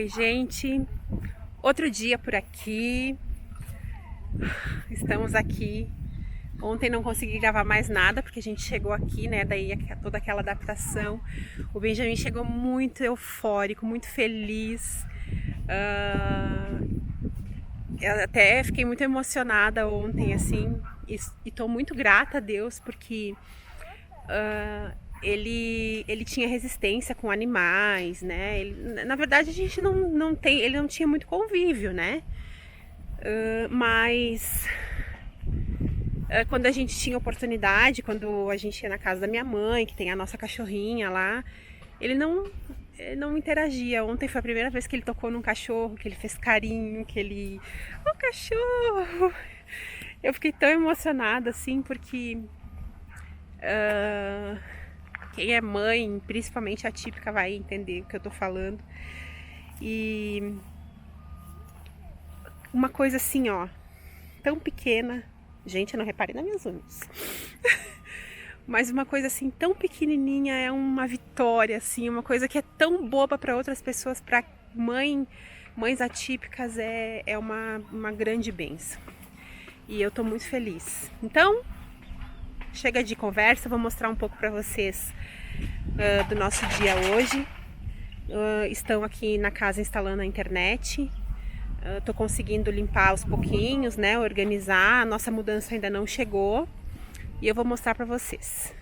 Oi, gente. Outro dia por aqui. Estamos aqui. Ontem não consegui gravar mais nada porque a gente chegou aqui, né? Daí toda aquela adaptação. O Benjamin chegou muito eufórico, muito feliz. Eu até fiquei muito emocionada ontem, assim. E tô muito grata a Deus porque ele tinha resistência com animais, né? Na verdade, a gente não tem, ele não tinha muito convívio, né? Mas quando a gente tinha oportunidade, quando a gente ia na casa da minha mãe, que tem a nossa cachorrinha lá, ele não interagia. Ontem foi a primeira vez que ele tocou num cachorro, que ele fez carinho, que ele... O cachorro! Eu fiquei tão emocionada, assim, porque... quem é mãe, principalmente a típica, vai entender o que eu tô falando. E... uma coisa assim, ó, tão pequena. Gente, eu não reparei nas minhas unhas. Mas uma coisa assim tão pequenininha é uma vitória, assim, uma coisa que é tão boba para outras pessoas, para mães atípicas é uma grande bênção. E eu tô muito feliz. Então, chega de conversa, vou mostrar um pouco para vocês do nosso dia hoje. Estão aqui na casa instalando a internet. Tô conseguindo limpar aos pouquinhos, né? Organizar. A nossa mudança ainda não chegou. E eu vou mostrar pra vocês.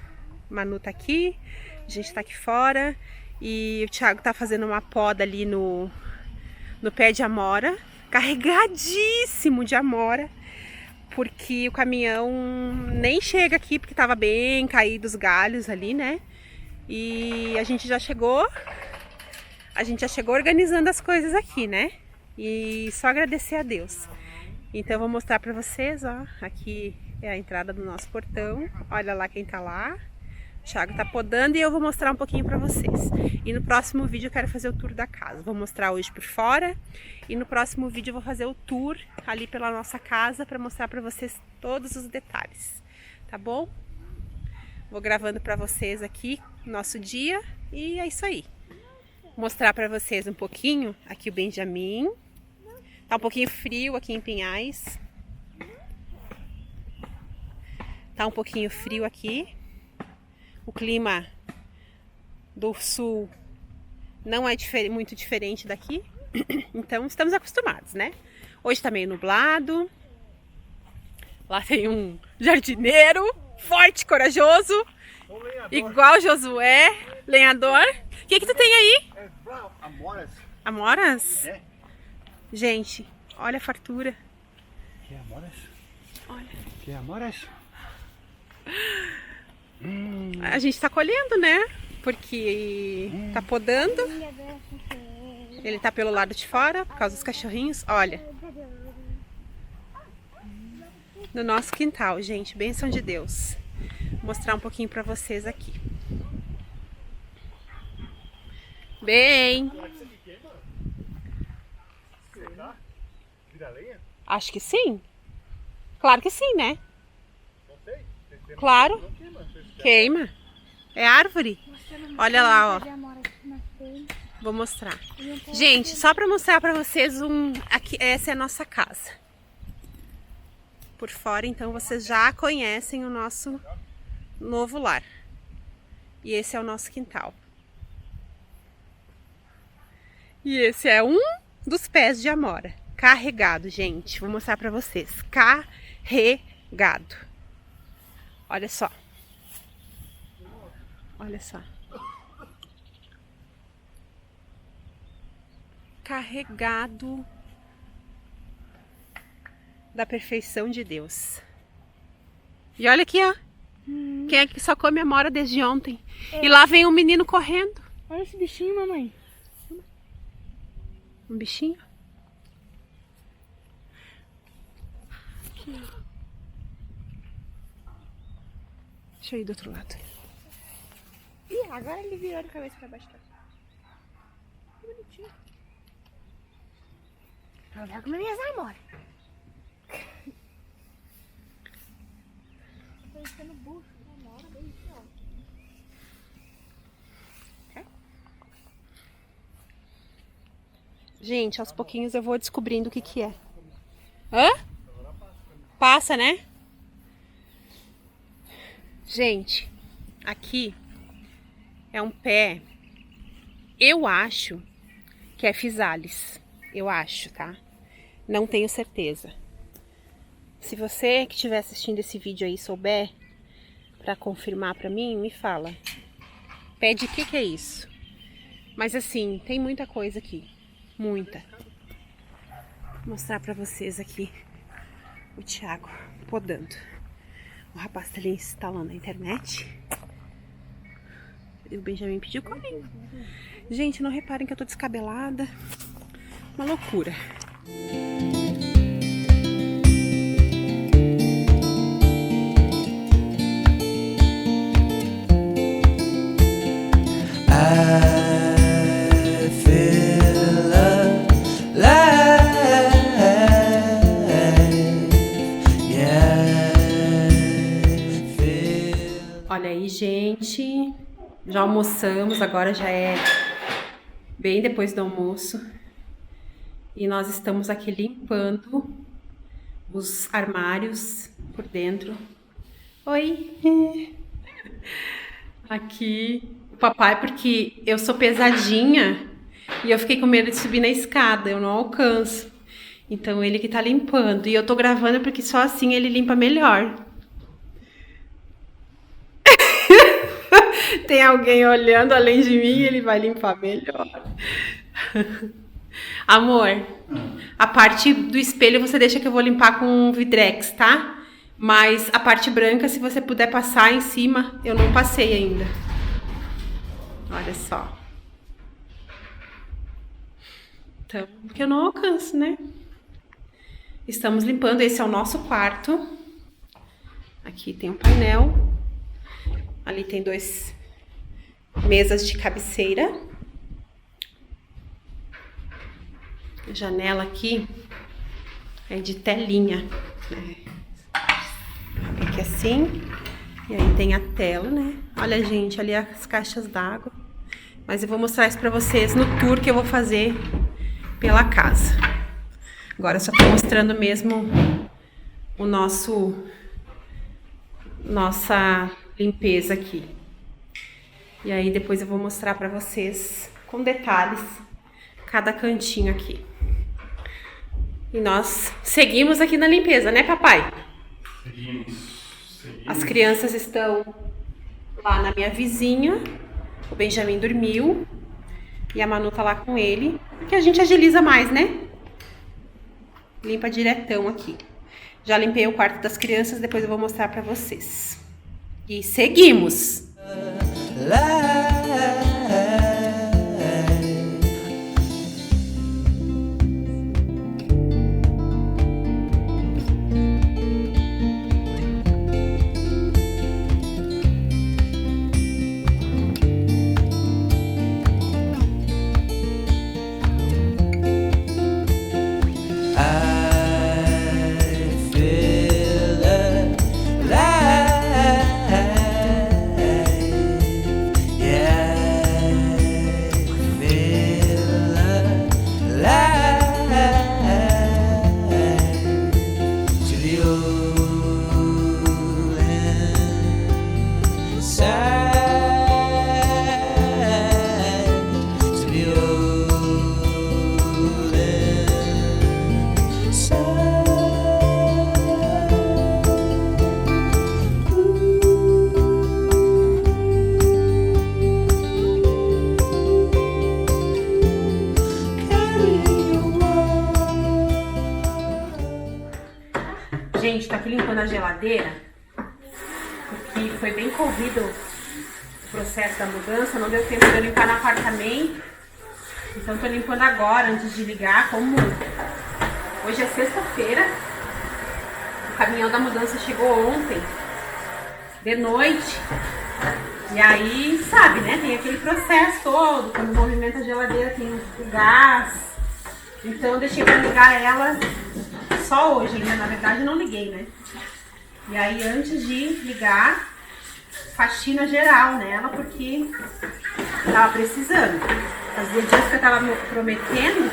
Manu tá aqui, a gente tá aqui fora. E o Thiago tá fazendo uma poda ali no pé de amora. Carregadíssimo de amora. Porque o caminhão nem chega aqui, porque tava bem caído os galhos ali, né? E a gente já chegou organizando as coisas aqui, né? E só agradecer a Deus. Então eu vou mostrar pra vocês, ó. Aqui é a entrada do nosso portão. Olha lá quem tá lá. O Thiago tá podando e eu vou mostrar um pouquinho pra vocês. E no próximo vídeo eu quero fazer o tour da casa. Vou mostrar hoje por fora. E no próximo vídeo eu vou fazer o tour ali pela nossa casa pra mostrar pra vocês todos os detalhes. Tá bom? Vou gravando pra vocês aqui nosso dia. E é isso aí. Mostrar pra vocês um pouquinho aqui o Benjamin. Tá um pouquinho frio aqui em Pinhais. Tá um pouquinho frio aqui. O clima do sul não é muito diferente daqui. Então estamos acostumados, né? Hoje tá meio nublado. Lá tem um jardineiro forte, corajoso. Igual Josué, lenhador. O que tu tem aí? Amoras. Amoras? É. Gente, olha a fartura. Que amoras? Olha. Que amoras? A gente tá colhendo, né? Porque tá podando. Ele tá pelo lado de fora, por causa dos cachorrinhos. Olha. No nosso quintal, gente. Bênção de Deus. Vou mostrar um pouquinho pra vocês aqui. Bem. Vira lenha? Acho que sim. Claro que sim, né? Não sei. Claro. Queima. É árvore. Olha lá, ó. Vou mostrar. Gente, só pra mostrar pra vocês aqui, essa é a nossa casa. Por fora, então vocês já conhecem o nosso novo lar. E esse é o nosso quintal. E esse é um dos pés de amora. Carregado, gente. Vou mostrar pra vocês. Carregado. Olha só. Olha só. Carregado da perfeição de Deus. E olha aqui, ó. Quem é que só come amora desde ontem? E lá vem um menino correndo. Olha esse bichinho, mamãe. Um bichinho. Aqui, ó. Deixa eu ir do outro lado. Ih, agora ele virou de cabeça pra baixo. Que bonitinho. Eu vou comer minhas amoras. Tô enchendo o bucho da amora bem aqui, ó. Gente, aos pouquinhos eu vou descobrindo o que que é. Hã? Passa, né? Gente, aqui é um pé, eu acho que é Physalis. Eu acho, tá? Não tenho certeza. Se você que estiver assistindo esse vídeo aí souber, pra confirmar pra mim, me fala. Pé de que é isso? Mas assim, tem muita coisa aqui. Muita. Vou mostrar pra vocês aqui o Thiago podando. O rapaz tá ali instalando a internet. E o Benjamin pediu comigo. Gente, não reparem que eu tô descabelada. Uma loucura. Olha aí, gente, já almoçamos, agora já é bem depois do almoço e nós estamos aqui limpando os armários por dentro. Oi! Aqui o papai, porque eu sou pesadinha e eu fiquei com medo de subir na escada, eu não alcanço. Então ele que tá limpando e eu tô gravando porque só assim ele limpa melhor. Tem alguém olhando além de mim e ele vai limpar melhor. Amor, a parte do espelho você deixa que eu vou limpar com Vidrex, tá? Mas a parte branca, se você puder passar em cima, eu não passei ainda. Olha só. Então, porque eu não alcanço, né? Estamos limpando, esse é o nosso quarto. Aqui tem um painel. Ali tem 2 mesas de cabeceira. A janela aqui é de telinha. Aqui assim. E aí tem a tela, né? Olha, gente, ali as caixas d'água. Mas eu vou mostrar isso pra vocês no tour que eu vou fazer pela casa. Agora eu só tô mostrando mesmo o nossa limpeza aqui. E aí depois eu vou mostrar pra vocês com detalhes cada cantinho aqui. E nós seguimos aqui na limpeza, né, papai? Seguimos. As crianças estão lá na minha vizinha. O Benjamin dormiu. E a Manu tá lá com ele. Porque a gente agiliza mais, né? Limpa diretão aqui. Já limpei o quarto das crianças, depois eu vou mostrar pra vocês. E seguimos! Gente, tô aqui limpando a geladeira, porque foi bem corrido o processo da mudança, não deu tempo de eu limpar no apartamento, então tô limpando agora, antes de ligar, como hoje é sexta-feira, o caminhão da mudança chegou ontem, de noite, e aí, sabe, né, tem aquele processo todo, quando movimenta a geladeira tem o gás, então eu deixei pra ligar ela só hoje, né? Na verdade não liguei, né? E aí antes de ligar, faxina geral nela, porque eu tava precisando. Fazia dias que eu tava me prometendo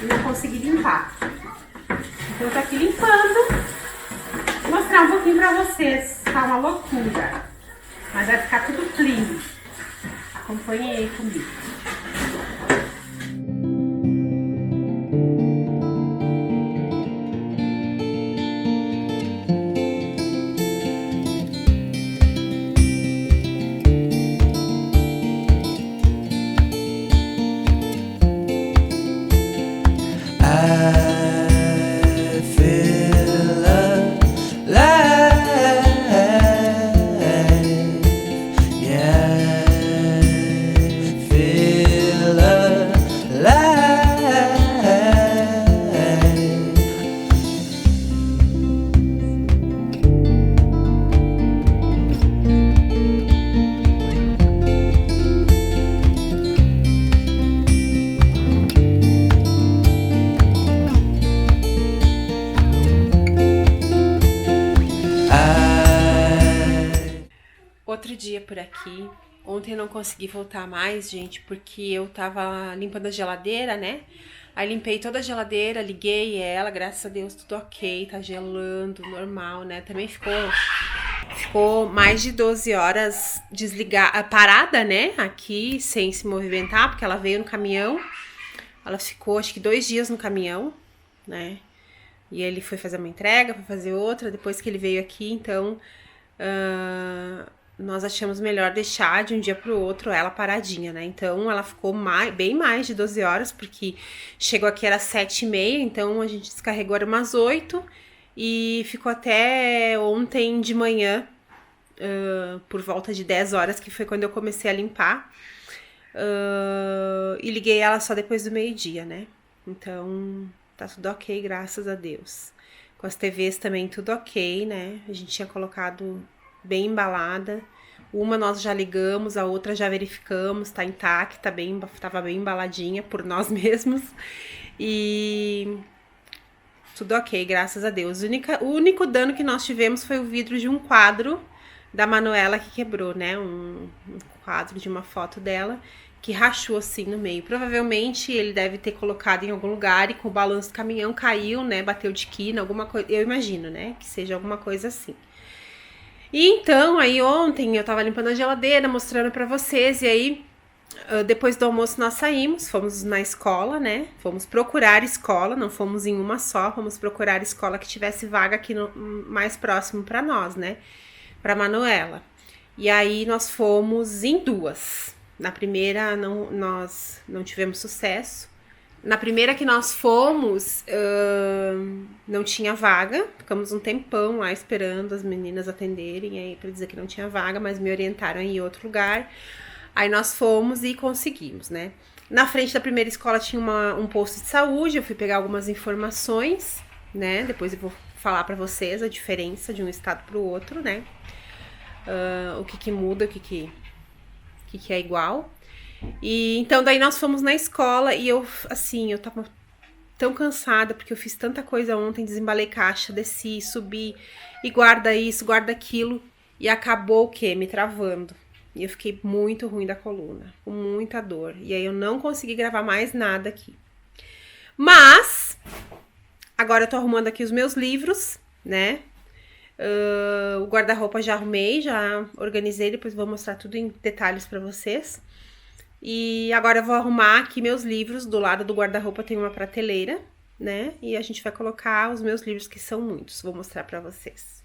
e não consegui limpar. Então eu tô aqui limpando. Vou mostrar um pouquinho pra vocês. Tá uma loucura. Mas vai ficar tudo clean. Acompanhe aí comigo. Outro dia por aqui. Ontem eu não consegui voltar mais, gente, porque eu tava limpando a geladeira, né? Aí limpei toda a geladeira, liguei ela, graças a Deus tudo ok, tá gelando, normal, né? Também ficou mais de 12 horas parada, né? Aqui, sem se movimentar, porque ela veio no caminhão. Ela ficou, acho que 2 dias no caminhão, né? E ele foi fazer uma entrega, foi fazer outra, depois que ele veio aqui, então... nós achamos melhor deixar de um dia pro outro ela paradinha, né? Então, ela ficou bem mais de 12 horas, porque chegou aqui era 7h30, então a gente descarregou era umas 8 e ficou até ontem de manhã, por volta de 10 horas, que foi quando eu comecei a limpar. E liguei ela só depois do meio-dia, né? Então, tá tudo ok, graças a Deus. Com as TVs também tudo ok, né? A gente tinha colocado... bem embalada. Uma nós já ligamos, a outra já verificamos, tá intacta, tava bem embaladinha por nós mesmos. E tudo ok, graças a Deus. O único dano que nós tivemos foi o vidro de um quadro da Manuela que quebrou, né? Um quadro de uma foto dela que rachou assim no meio. Provavelmente ele deve ter colocado em algum lugar e com o balanço do caminhão caiu, né? Bateu de quina, alguma coisa. Eu imagino, né? Que seja alguma coisa assim. E então, aí ontem eu tava limpando a geladeira, mostrando pra vocês, e aí, depois do almoço nós saímos, fomos na escola, né, fomos procurar escola, não fomos em uma só, fomos procurar escola que tivesse vaga aqui mais próximo pra nós, né, pra Manuela. E aí nós fomos em 2, na primeira nós não tivemos sucesso. Na primeira que nós fomos, não tinha vaga, ficamos um tempão lá esperando as meninas atenderem aí pra dizer que não tinha vaga, mas me orientaram em outro lugar. Aí nós fomos e conseguimos, né? Na frente da primeira escola tinha um posto de saúde, eu fui pegar algumas informações, né? Depois eu vou falar pra vocês a diferença de um estado pro outro, né? O que muda, o que é igual. E então daí nós fomos na escola e eu tava tão cansada porque eu fiz tanta coisa ontem, desembalei caixa, desci, subi e guarda isso, guarda aquilo e acabou o quê? Me travando. E eu fiquei muito ruim da coluna, com muita dor. E aí eu não consegui gravar mais nada aqui. Mas agora eu tô arrumando aqui os meus livros, né? O guarda-roupa já arrumei, já organizei, depois vou mostrar tudo em detalhes pra vocês. E agora eu vou arrumar aqui meus livros, do lado do guarda-roupa tem uma prateleira, né? E a gente vai colocar os meus livros, que são muitos, vou mostrar pra vocês.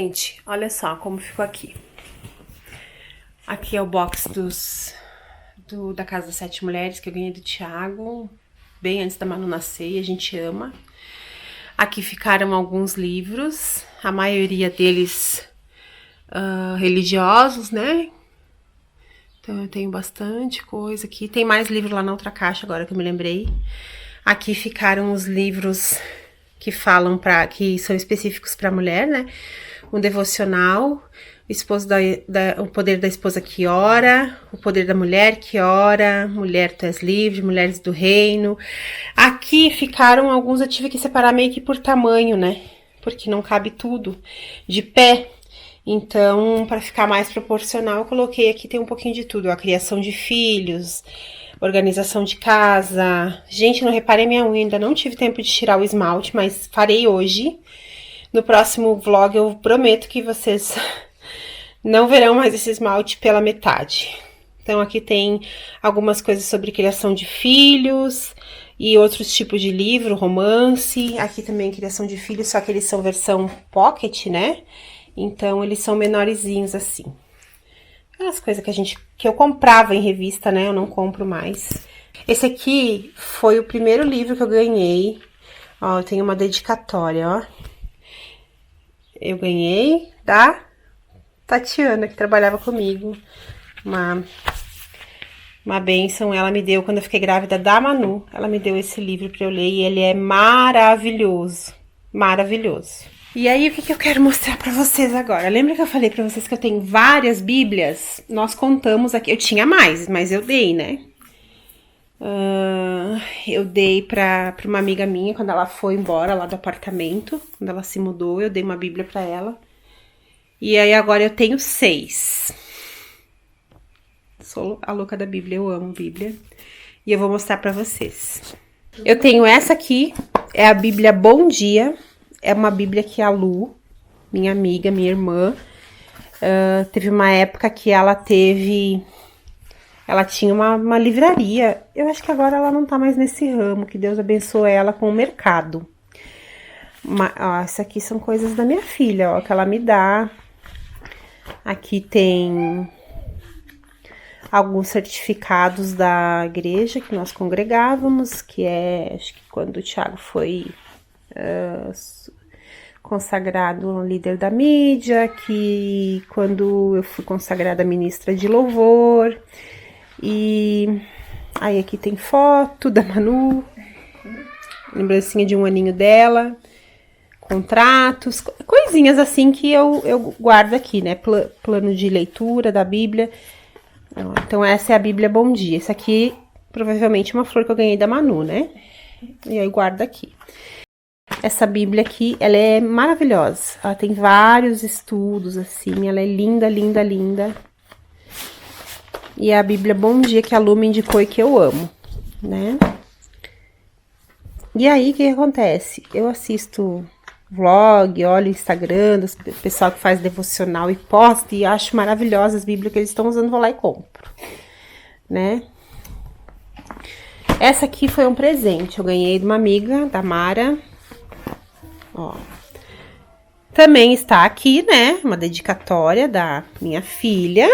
gente, olha só como ficou aqui. Aqui é o box da Casa das Sete Mulheres, que eu ganhei do Thiago, bem antes da Manu nascer, e a gente ama. Aqui ficaram alguns livros, a maioria deles religiosos, né? Então eu tenho bastante coisa aqui. Tem mais livro lá na outra caixa agora que eu me lembrei. Aqui ficaram os livros que falam que são específicos para mulher, né? Um devocional, o poder da esposa que ora, o poder da mulher que ora, mulher tu és livre, mulheres do reino. Aqui ficaram alguns, eu tive que separar meio que por tamanho, né? Porque não cabe tudo de pé. Então, para ficar mais proporcional, eu coloquei aqui, tem um pouquinho de tudo. A criação de filhos, organização de casa. Gente, não reparei minha unha, ainda não tive tempo de tirar o esmalte, mas farei hoje. No próximo vlog eu prometo que vocês não verão mais esse esmalte pela metade. Então aqui tem algumas coisas sobre criação de filhos e outros tipos de livro, romance. Aqui também criação de filhos, só que eles são versão pocket, né? Então eles são menorzinhos assim. Aquelas coisas que eu comprava em revista, né? Eu não compro mais. Esse aqui foi o primeiro livro que eu ganhei. Ó, eu tenho uma dedicatória, ó. Eu ganhei da Tatiana, que trabalhava comigo. Uma bênção, ela me deu quando eu fiquei grávida da Manu. Ela me deu esse livro pra eu ler e ele é maravilhoso. Maravilhoso. E aí, o que eu quero mostrar pra vocês agora? Lembra que eu falei pra vocês que eu tenho várias bíblias? Nós contamos aqui, eu tinha mais, mas eu dei, né? Eu dei pra uma amiga minha quando ela foi embora lá do apartamento. Quando ela se mudou, eu dei uma bíblia pra ela. E aí agora eu tenho 6. Sou a louca da Bíblia, eu amo Bíblia. E eu vou mostrar pra vocês. Eu tenho essa aqui, é a Bíblia Bom Dia. É uma Bíblia que a Lu, minha amiga, minha irmã, teve uma época que ela tinha uma livraria. Eu acho que agora ela não tá mais nesse ramo, que Deus abençoe ela com o mercado. Ó, essas aqui são coisas da minha filha, ó, que ela me dá. Aqui tem alguns certificados da igreja que nós congregávamos, que acho que quando o Thiago foi consagrado líder da mídia, que quando eu fui consagrada ministra de louvor. E aí aqui tem foto da Manu, lembrancinha de um aninho dela, contratos, coisinhas assim que eu guardo aqui, né? Plano de leitura da Bíblia. Então essa é a Bíblia Bom Dia. Essa aqui provavelmente é uma flor que eu ganhei da Manu, né? E aí eu guardo aqui. Essa Bíblia aqui, ela é maravilhosa. Ela tem vários estudos, assim. Ela é linda, linda, linda. E é a Bíblia Bom Dia que a Lu me indicou e que eu amo, né? E aí, o que acontece? Eu assisto vlog, olho o Instagram do pessoal que faz devocional e posta. E acho maravilhosas as Bíblias que eles estão usando, vou lá e compro, né? Essa aqui foi um presente. Eu ganhei de uma amiga, da Mara. Ó, também está aqui, né, uma dedicatória da minha filha.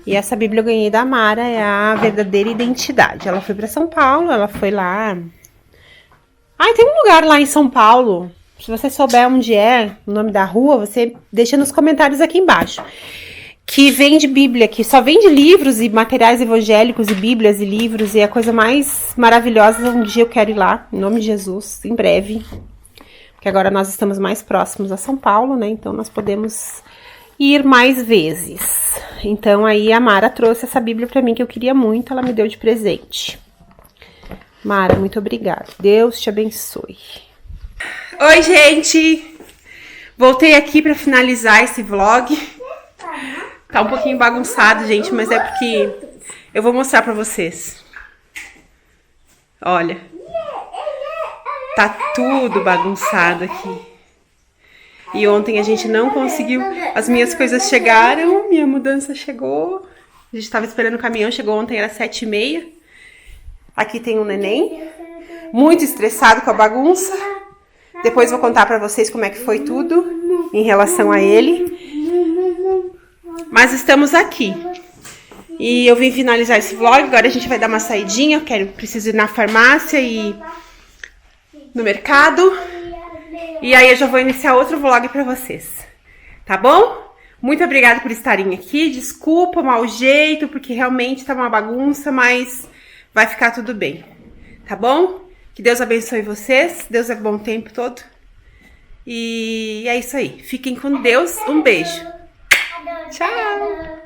E essa Bíblia eu ganhei da Mara, é a Verdadeira Identidade. Ela foi para São Paulo, ela foi lá. Tem um lugar lá em São Paulo. Se você souber onde é, o nome da rua, você deixa nos comentários aqui embaixo. Que vende Bíblia, que só vende livros e materiais evangélicos e Bíblias e livros. E é a coisa mais maravilhosa. Um dia eu quero ir lá, em nome de Jesus, em breve. Porque agora nós estamos mais próximos a São Paulo, né? Então nós podemos ir mais vezes. Então aí a Mara trouxe essa Bíblia pra mim que eu queria muito, ela me deu de presente. Mara, muito obrigada. Deus te abençoe. Oi, gente! Voltei aqui pra finalizar esse vlog. Tá um pouquinho bagunçado, gente, mas é porque eu vou mostrar pra vocês. Olha. Tá tudo bagunçado aqui. E ontem a gente não conseguiu. As minhas coisas chegaram, minha mudança chegou. A gente tava esperando o caminhão, chegou ontem, era 7h30. Aqui tem um neném, muito estressado com a bagunça. Depois vou contar pra vocês como é que foi tudo. em relação a ele. Mas estamos aqui. E eu vim finalizar esse vlog. Agora a gente vai dar uma saidinha. Preciso ir na farmácia e no mercado. E aí eu já vou iniciar outro vlog pra vocês. Tá bom? Muito obrigada por estarem aqui. Desculpa o mau jeito, porque realmente tá uma bagunça, mas vai ficar tudo bem. Tá bom? Que Deus abençoe vocês. Deus é bom o tempo todo. E é isso aí. Fiquem com Deus. Um beijo. Tchau!